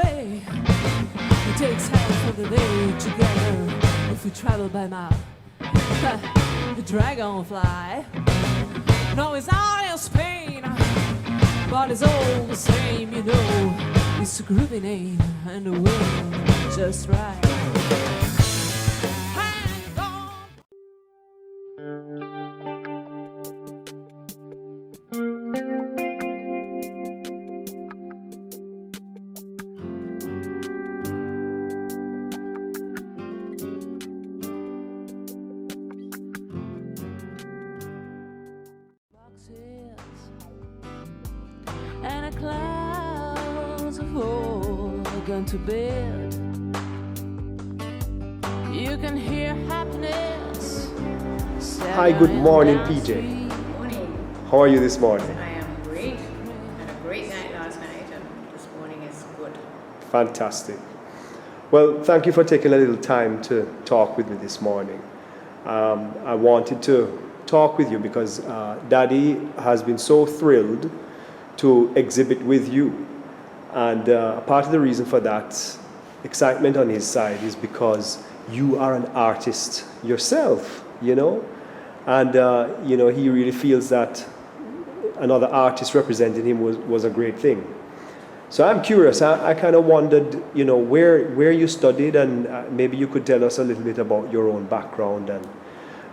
way. It takes half of the day together if we travel by mouth. The dragonfly. No, it's not in Spain, but it's all the same, you know. It's a groovy name and the wind just right. Hang on. And the clouds have all gone to bed. You can hear happiness. Hi, good morning, PJ. Morning. How are you this morning? I am great. Had a great night last night, and this morning is good. Fantastic. Well, thank you for taking a little time to talk with me this morning. I wanted to talk with you because Daddy has been so thrilled to exhibit with you. And part of the reason for that excitement on his side is because you are an artist yourself, you know? And, you know, he really feels that another artist representing him was a great thing. So I'm curious, I kind of wondered, you know, where you studied, and maybe you could tell us a little bit about your own background and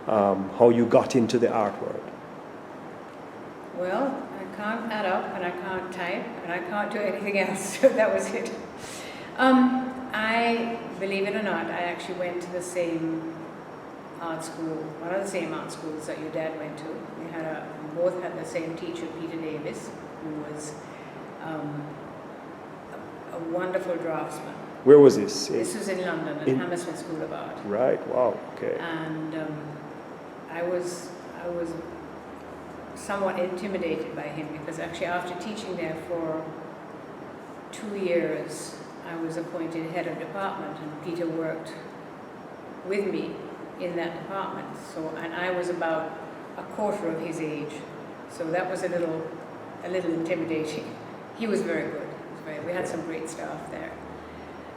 how you got into the art world. Well, I can't add up, and I can't type, and I can't do anything else, so that was it. I, believe it or not, I actually went to the same art school, one of the same art schools that your dad went to. We both had the same teacher, Peter Davis, who was a wonderful draftsman. Where was this? This was in London, at Hammersmith School of Art. Right, wow, okay. And I was somewhat intimidated by him, because actually after teaching there for 2 years, I was appointed head of department, and Peter worked with me in that department. So, and I was about a quarter of his age, so that was a little intimidating. He was very good. We had some great staff there.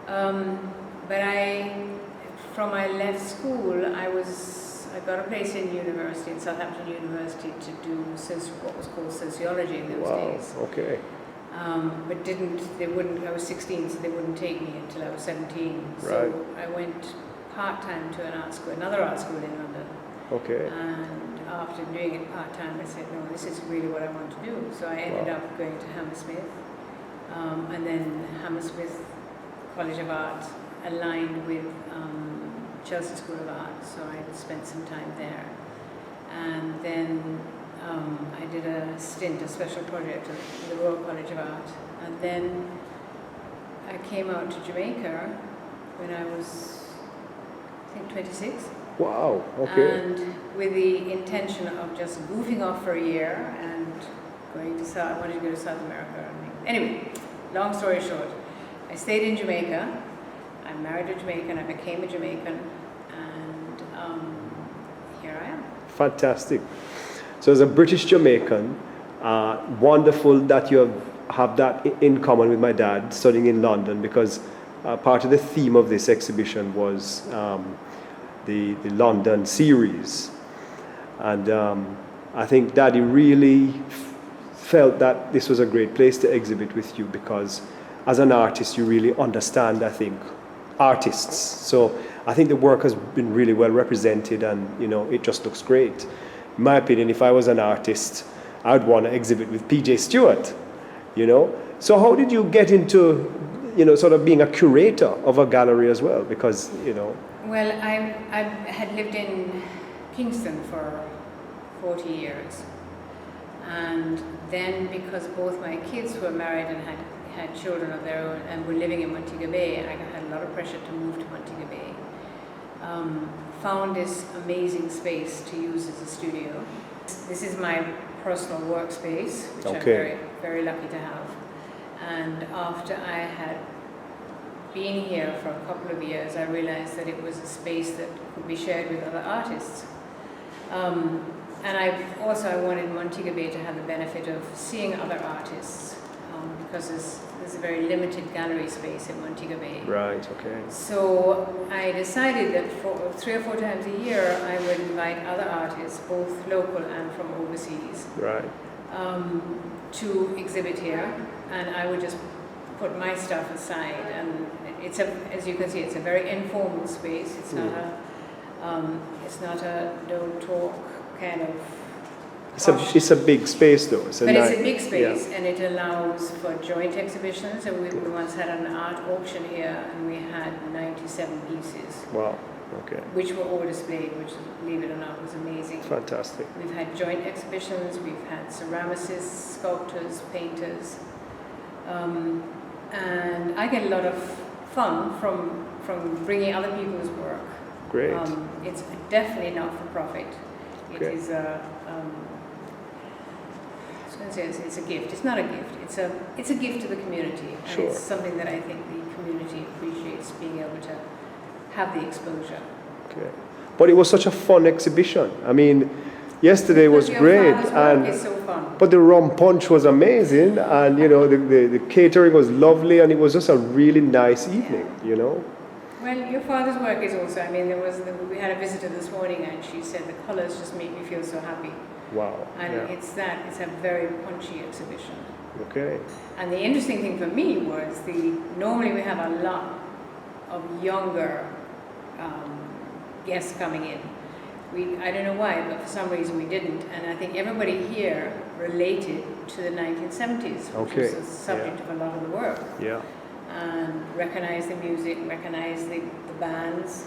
But from I left school, I got a place in university, in Southampton University, to do what was called sociology in those days. Okay. But I was 16, so they wouldn't take me until I was 17. Right. So I went part-time to another art school in London. Okay. And after doing it part-time, I said, no, this is really what I want to do. So I ended up going to Hammersmith, and then Hammersmith College of Art aligned with Chelsea School of Art, so I spent some time there. And then I did a special project at the Royal College of Art. And then I came out to Jamaica when I was, I think, 26. Wow, okay. And with the intention of just goofing off for a year and I wanted to go to South America. Anyway, long story short, I stayed in Jamaica. I married a Jamaican, I became a Jamaican, and here I am. Fantastic. So as a British Jamaican, wonderful that you have that in common with my dad studying in London, because part of the theme of this exhibition was the London series. And I think Daddy really felt that this was a great place to exhibit with you, because as an artist you really understand, I think, artists. So I think the work has been really well represented, and you know, it just looks great. In my opinion, if I was an artist, I'd want to exhibit with PJ Stewart, you know. So how did you get into, you know, sort of being a curator of a gallery as well? Because, you know. Well, I had lived in Kingston for 40 years. And then, because both my kids were married and had children of their own and were living in Montego Bay, I had a lot of pressure to move to Montego Bay. Found this amazing space to use as a studio. This is my personal workspace, which I'm very, very lucky to have. And after I had been here for a couple of years, I realized that it was a space that could be shared with other artists. And I wanted Montego Bay to have the benefit of seeing other artists because there's a very limited gallery space in Montego Bay. Right, okay. So I decided that for 3 or 4 times a year I would invite other artists, both local and from overseas, Right. to exhibit here, and I would just put my stuff aside. And it's as you can see, it's a very informal space. It's not a don't talk kind of. It's a big space though. It's a big space, and it allows for joint exhibitions. So we once had an art auction here, and we had 97 pieces. Wow. Okay. Which were all displayed, which, believe it or not, was amazing. Fantastic. We've had joint exhibitions. We've had ceramicists, sculptors, painters, and I get a lot of fun from bringing other people's work. Great. It's definitely not for profit. It Okay. is a. It's a gift. It's not a gift. It's a gift to the community, and Sure. it's something that I think the community appreciates, being able to have the exposure. Okay. But it was such a fun exhibition. I mean, yesterday was Your great, father's work and is so fun. but the rum punch was amazing, and you know the catering was lovely, and it was just a really nice evening. You know. Well, your father's work is also. I mean, we had a visitor this morning, and she said the colours just make me feel so happy. Wow. And Yeah. it's a very punchy exhibition. Okay. And the interesting thing for me was normally we have a lot of younger guests coming in. I don't know why, but for some reason we didn't. And I think everybody here related to the 1970s, which Okay. was the subject of a lot of the work. Yeah. And recognized the music, recognized the bands.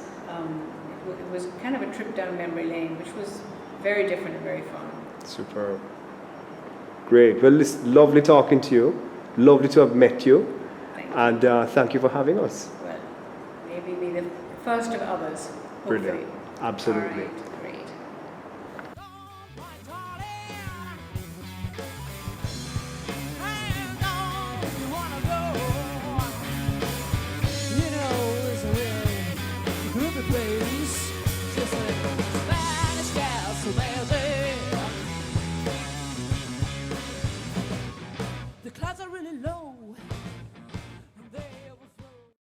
It was kind of a trip down memory lane, which was very different and very fun. Superb. Great. Well, it's lovely talking to you. Lovely to have met you. Thank you. And thank you for having us. Well, maybe be the first of others, hopefully. Brilliant. Absolutely. All right.